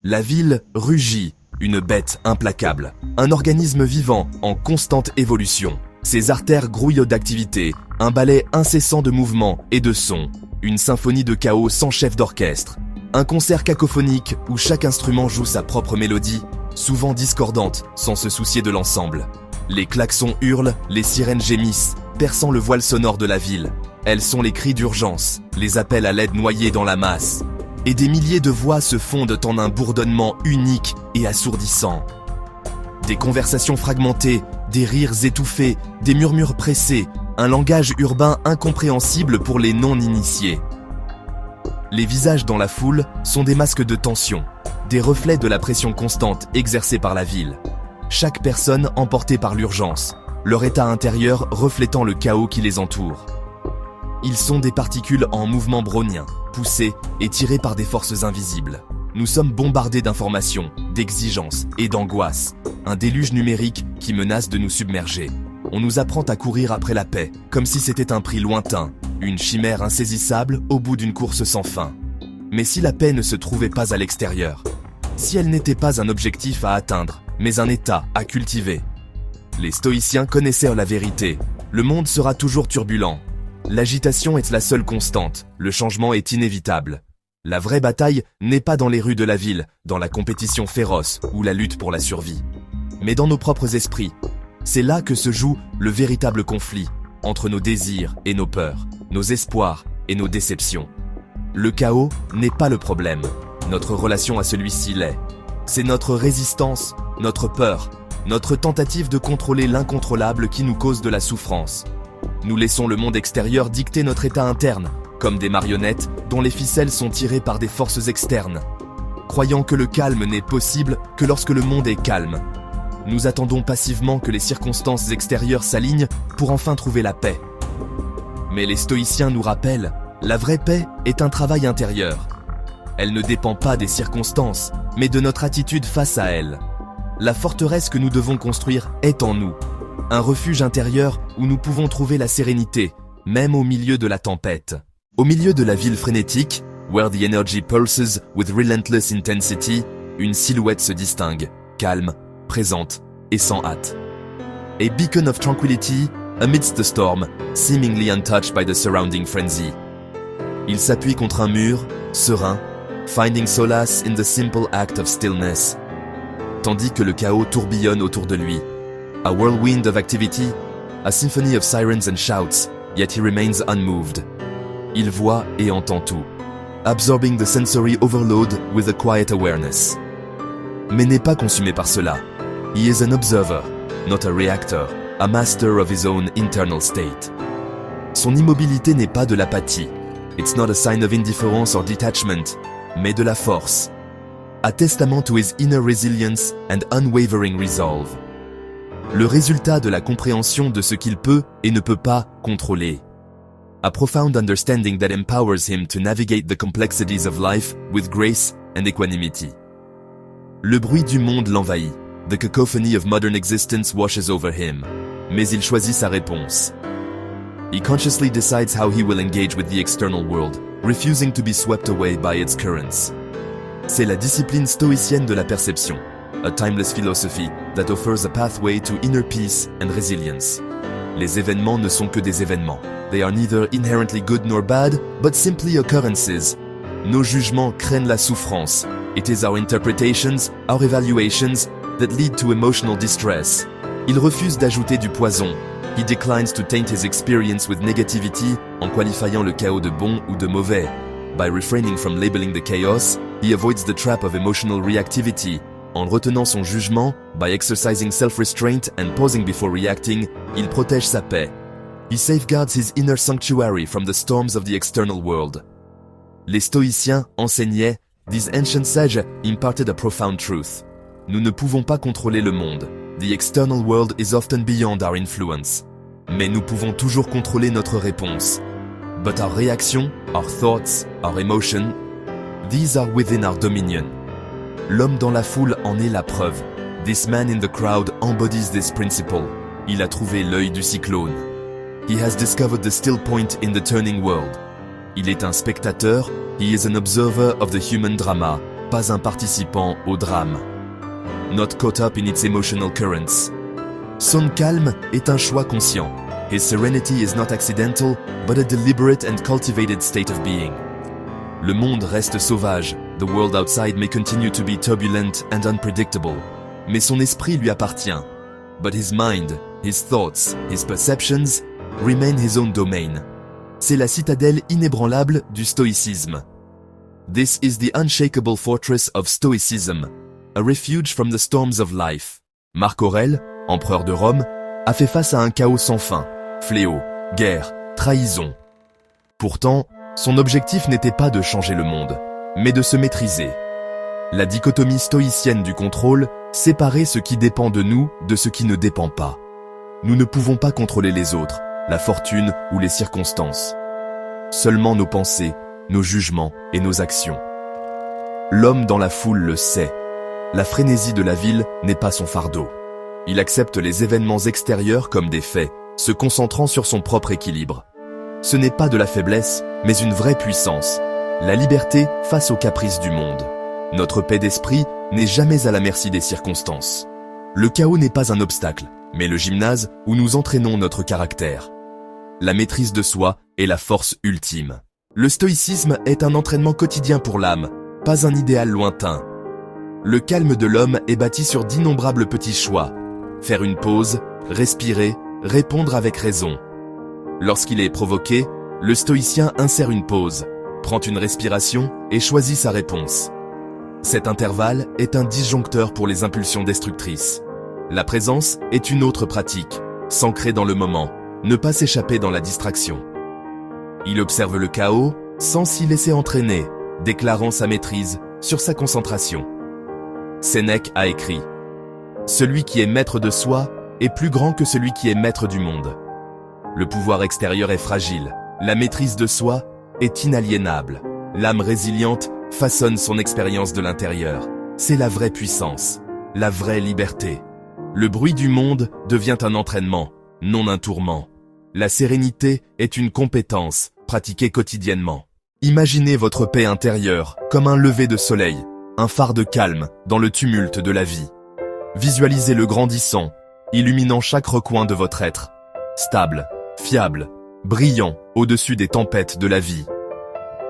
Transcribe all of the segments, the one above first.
La ville rugit, une bête implacable, un organisme vivant en constante évolution. Ses artères grouillent d'activité, un ballet incessant de mouvements et de sons, une symphonie de chaos sans chef d'orchestre, un concert cacophonique où chaque instrument joue sa propre mélodie, souvent discordante, sans se soucier de l'ensemble. Les klaxons hurlent, les sirènes gémissent, perçant le voile sonore de la ville. Elles sont les cris d'urgence, les appels à l'aide noyés dans la masse. Et des milliers de voix se fondent en un bourdonnement unique et assourdissant. Des conversations fragmentées, des rires étouffés, des murmures pressés, un langage urbain incompréhensible pour les non-initiés. Les visages dans la foule sont des masques de tension, des reflets de la pression constante exercée par la ville. Chaque personne emportée par l'urgence, leur état intérieur reflétant le chaos qui les entoure. Ils sont des particules en mouvement brownien, poussées et tirées par des forces invisibles. Nous sommes bombardés d'informations, d'exigences et d'angoisses, un déluge numérique qui menace de nous submerger. On nous apprend à courir après la paix, comme si c'était un prix lointain, une chimère insaisissable au bout d'une course sans fin. Mais si la paix ne se trouvait pas à l'extérieur, si elle n'était pas un objectif à atteindre, mais un état à cultiver. Les stoïciens connaissaient la vérité. Le monde sera toujours turbulent. L'agitation est la seule constante, le changement est inévitable. La vraie bataille n'est pas dans les rues de la ville, dans la compétition féroce ou la lutte pour la survie, mais dans nos propres esprits. C'est là que se joue le véritable conflit, entre nos désirs et nos peurs, nos espoirs et nos déceptions. Le chaos n'est pas le problème, notre relation à celui-ci l'est. C'est notre résistance, notre peur, notre tentative de contrôler l'incontrôlable qui nous cause de la souffrance. Nous laissons le monde extérieur dicter notre état interne, comme des marionnettes dont les ficelles sont tirées par des forces externes. Croyant que le calme n'est possible que lorsque le monde est calme. Nous attendons passivement que les circonstances extérieures s'alignent pour enfin trouver la paix. Mais les stoïciens nous rappellent, la vraie paix est un travail intérieur. Elle ne dépend pas des circonstances, mais de notre attitude face à elles. La forteresse que nous devons construire est en nous. Un refuge intérieur où nous pouvons trouver la sérénité, même au milieu de la tempête. Au milieu de la ville frénétique, where the energy pulses with relentless intensity, une silhouette se distingue, calme, présente et sans hâte. A beacon of tranquility amidst the storm, seemingly untouched by the surrounding frenzy. Il s'appuie contre un mur, serein, finding solace in the simple act of stillness. Tandis que le chaos tourbillonne autour de lui. A whirlwind of activity, a symphony of sirens and shouts, yet he remains unmoved. Il voit et entend tout, absorbing the sensory overload with a quiet awareness. Mais n'est pas consumé par cela. He is an observer, not a reactor, a master of his own internal state. Son immobilité n'est pas de l'apathie. It's not a sign of indifference or detachment, mais de la force. A testament to his inner resilience and unwavering resolve. Le résultat de la compréhension de ce qu'il peut et ne peut pas contrôler. A profound understanding that empowers him to navigate the complexities of life with grace and equanimity. Le bruit du monde l'envahit. The cacophony of modern existence washes over him. Mais il choisit sa réponse. He consciously decides how he will engage with the external world, refusing to be swept away by its currents. C'est la discipline stoïcienne de la perception, a timeless philosophy that offers a pathway to inner peace and resilience. Les événements ne sont que des événements. They are neither inherently good nor bad, but simply occurrences. Nos jugements craignent la souffrance. It is our interpretations, our evaluations, that lead to emotional distress. Il refuse d'ajouter du poison. He declines to taint his experience with negativity en qualifiant le chaos de bon ou de mauvais. By refraining from labeling the chaos, he avoids the trap of emotional reactivity. En retenant son jugement, by exercising self-restraint and pausing before reacting, il protège sa paix. He safeguards his inner sanctuary from the storms of the external world. Les stoïciens enseignaient, these ancient sages imparted a profound truth. Nous ne pouvons pas contrôler le monde. The external world is often beyond our influence. Mais nous pouvons toujours contrôler notre réponse. But our reaction, our thoughts, our emotion, these are within our dominion. L'homme dans la foule en est la preuve. This man in the crowd embodies this principle. Il a trouvé l'œil du cyclone. He has discovered the still point in the turning world. Il est un spectateur, he is an observer of the human drama, pas un participant au drame. Not caught up in its emotional currents. Son calme est un choix conscient. His serenity is not accidental, but a deliberate and cultivated state of being. Le monde reste sauvage. The world outside may continue to be turbulent and unpredictable. Mais son esprit lui appartient. But his mind, his thoughts, his perceptions remain his own domain. C'est la citadelle inébranlable du stoïcisme. This is the unshakable fortress of Stoicism, a refuge from the storms of life. Marc Aurèle, empereur de Rome, a fait face à un chaos sans fin, fléaux, guerre, trahison. Pourtant, son objectif n'était pas de changer le monde, mais de se maîtriser. La dichotomie stoïcienne du contrôle, séparer ce qui dépend de nous de ce qui ne dépend pas. Nous ne pouvons pas contrôler les autres, la fortune ou les circonstances. Seulement nos pensées, nos jugements et nos actions. L'homme dans la foule le sait. La frénésie de la ville n'est pas son fardeau. Il accepte les événements extérieurs comme des faits, se concentrant sur son propre équilibre. Ce n'est pas de la faiblesse, mais une vraie puissance. La liberté face aux caprices du monde. Notre paix d'esprit n'est jamais à la merci des circonstances. Le chaos n'est pas un obstacle, mais le gymnase où nous entraînons notre caractère. La maîtrise de soi est la force ultime. Le stoïcisme est un entraînement quotidien pour l'âme, pas un idéal lointain. Le calme de l'homme est bâti sur d'innombrables petits choix. Faire une pause, respirer, répondre avec raison. Lorsqu'il est provoqué, le stoïcien insère une pause, prend une respiration et choisit sa réponse. Cet intervalle est un disjoncteur pour les impulsions destructrices. La présence est une autre pratique, s'ancrer dans le moment, ne pas s'échapper dans la distraction. Il observe le chaos sans s'y laisser entraîner, déclarant sa maîtrise sur sa concentration. Sénèque a écrit « Celui qui est maître de soi est plus grand que celui qui est maître du monde. » Le pouvoir extérieur est fragile, la maîtrise de soi est inaliénable. L'âme résiliente façonne son expérience de l'intérieur. C'est la vraie puissance, la vraie liberté. Le bruit du monde devient un entraînement, non un tourment. La sérénité est une compétence, pratiquée quotidiennement. Imaginez votre paix intérieure comme un lever de soleil, un phare de calme dans le tumulte de la vie. Visualisez-le grandissant, illuminant chaque recoin de votre être. Stable, fiable, brillant au-dessus des tempêtes de la vie.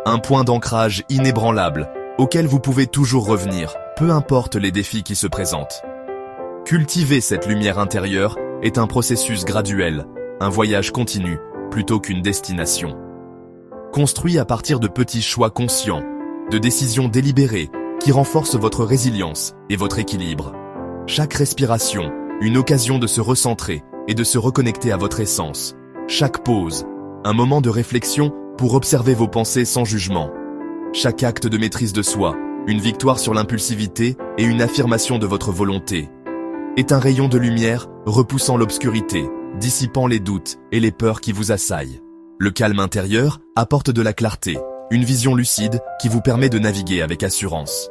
Un point d'ancrage inébranlable, auquel vous pouvez toujours revenir, peu importe les défis qui se présentent. Cultiver cette lumière intérieure est un processus graduel, un voyage continu, plutôt qu'une destination. Construit à partir de petits choix conscients, de décisions délibérées, qui renforcent votre résilience et votre équilibre. Chaque respiration, une occasion de se recentrer et de se reconnecter à votre essence. Chaque pause, un moment de réflexion pour observer vos pensées sans jugement. Chaque acte de maîtrise de soi, une victoire sur l'impulsivité et une affirmation de votre volonté, est un rayon de lumière repoussant l'obscurité, dissipant les doutes et les peurs qui vous assaillent. Le calme intérieur apporte de la clarté, une vision lucide qui vous permet de naviguer avec assurance,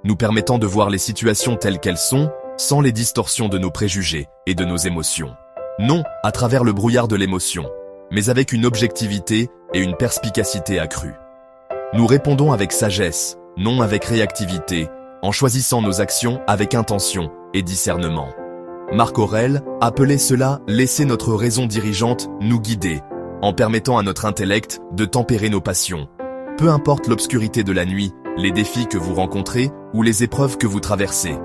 nous permettant de voir les situations telles qu'elles sont, sans les distorsions de nos préjugés et de nos émotions. Non à travers le brouillard de l'émotion, mais avec une objectivité et une perspicacité accrue. Nous répondons avec sagesse, non avec réactivité, en choisissant nos actions avec intention et discernement. Marc Aurèle appelait cela « laisser notre raison dirigeante nous guider », en permettant à notre intellect de tempérer nos passions. Peu importe l'obscurité de la nuit, les défis que vous rencontrez ou les épreuves que vous traversez,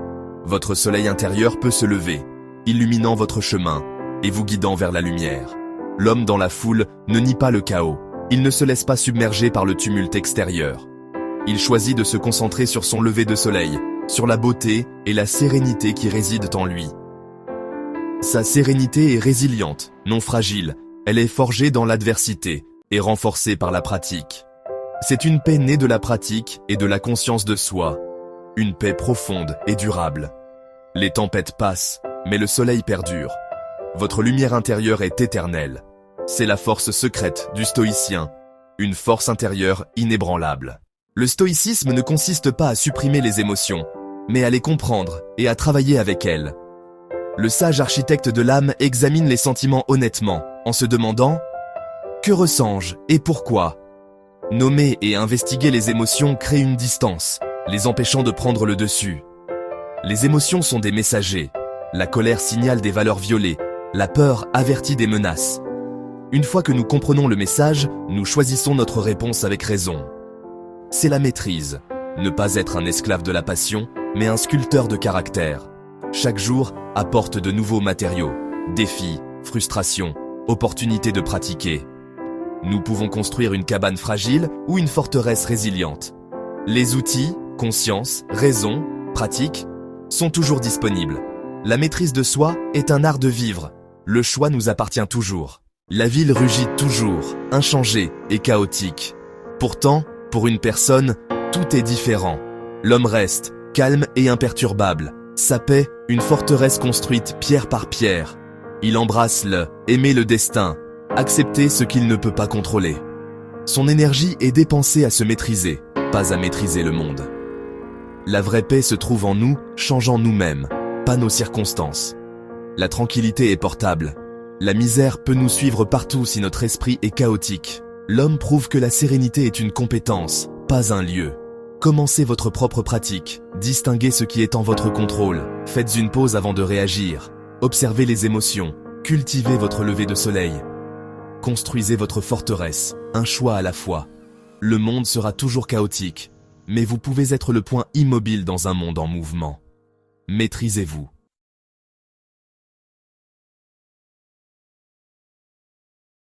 votre soleil intérieur peut se lever, illuminant votre chemin et vous guidant vers la lumière. L'homme dans la foule ne nie pas le chaos, il ne se laisse pas submerger par le tumulte extérieur. Il choisit de se concentrer sur son lever de soleil, sur la beauté et la sérénité qui résident en lui. Sa sérénité est résiliente, non fragile, elle est forgée dans l'adversité et renforcée par la pratique. C'est une paix née de la pratique et de la conscience de soi, une paix profonde et durable. Les tempêtes passent, mais le soleil perdure. Votre lumière intérieure est éternelle. C'est la force secrète du stoïcien, une force intérieure inébranlable. Le stoïcisme ne consiste pas à supprimer les émotions, mais à les comprendre et à travailler avec elles. Le sage architecte de l'âme examine les sentiments honnêtement, en se demandant « Que ressens-je et pourquoi ?» Nommer et investiguer les émotions crée une distance, les empêchant de prendre le dessus. Les émotions sont des messagers. La colère signale des valeurs violées, la peur avertit des menaces. Une fois que nous comprenons le message, nous choisissons notre réponse avec raison. C'est la maîtrise. Ne pas être un esclave de la passion, mais un sculpteur de caractère. Chaque jour apporte de nouveaux matériaux, défis, frustrations, opportunités de pratiquer. Nous pouvons construire une cabane fragile ou une forteresse résiliente. Les outils, conscience, raison, pratique, sont toujours disponibles. La maîtrise de soi est un art de vivre. Le choix nous appartient toujours. La ville rugit toujours, inchangée et chaotique. Pourtant, pour une personne, tout est différent. L'homme reste, calme et imperturbable. Sa paix, une forteresse construite pierre par pierre. Il embrasse aimer le destin, accepter ce qu'il ne peut pas contrôler. Son énergie est dépensée à se maîtriser, pas à maîtriser le monde. La vraie paix se trouve en nous, changeant nous-mêmes, pas nos circonstances. La tranquillité est portable. La misère peut nous suivre partout si notre esprit est chaotique. L'homme prouve que la sérénité est une compétence, pas un lieu. Commencez votre propre pratique, distinguez ce qui est en votre contrôle, faites une pause avant de réagir, observez les émotions, cultivez votre lever de soleil. Construisez votre forteresse, un choix à la fois. Le monde sera toujours chaotique, mais vous pouvez être le point immobile dans un monde en mouvement. Maîtrisez-vous.